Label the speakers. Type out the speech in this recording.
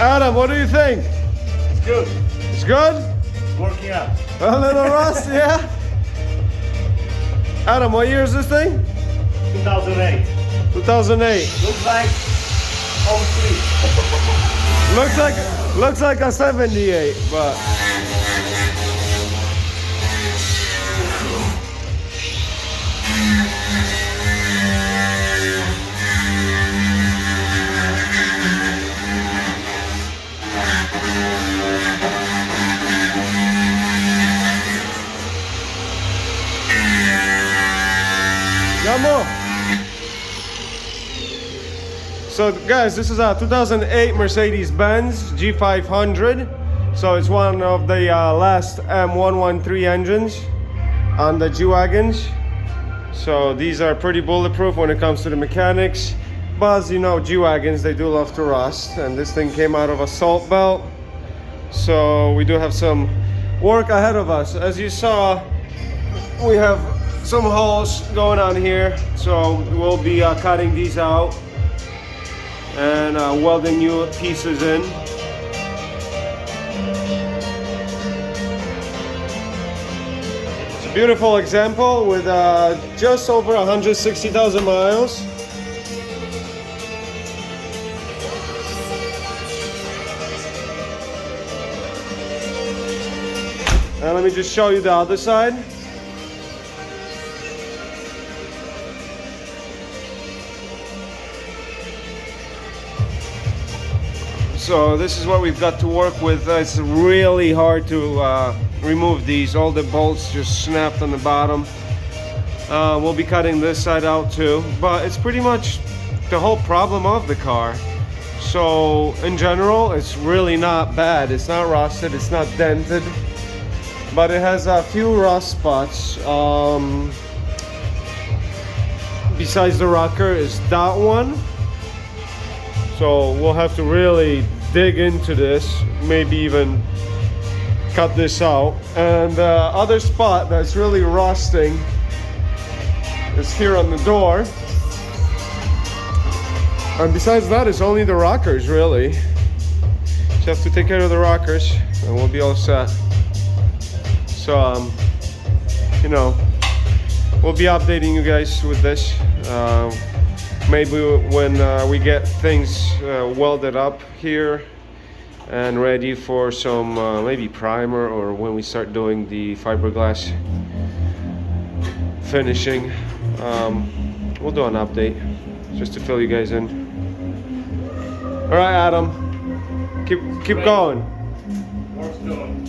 Speaker 1: Adam, what do you think?
Speaker 2: It's good.
Speaker 1: It's good?
Speaker 2: Working out.
Speaker 1: A little rust, yeah? Adam, what year is this thing?
Speaker 2: 2008.
Speaker 1: 2008.
Speaker 2: Looks like over 3.
Speaker 1: Looks like a 78, but Gamo. So guys, this is a 2008 Mercedes-Benz G500. So it's one of the last M113 engines on the G-Wagons. So these are pretty bulletproof when it comes to the mechanics. But as you know, G-Wagons, they do love to rust. And this thing came out of a salt belt. So we do have some work ahead of us. As you saw, we have some holes going on here. So we'll be cutting these out and welding new pieces in. It's a beautiful example with just over 160,000 miles. And let me just show you the other side. So this is what we've got to work with. It's really hard to remove these. All the bolts just snapped on the bottom. We'll be cutting this side out too, but it's pretty much the whole problem of the car. So in general, it's really not bad. It's not rusted, it's not dented, but it has a few rust spots. Besides the rocker is that one. So we'll have to really dig into this, maybe even cut this out. And the other spot that's really rusting is here on the door. And besides that, it's only the rockers really. Just have to take care of the rockers and we'll be all set. So, you know, we'll be updating you guys with this. Maybe when we get things welded up here and ready for some maybe primer, or when we start doing the fiberglass finishing, we'll do an update just to fill you guys in. All right, Adam, keep going.
Speaker 2: Work's doing.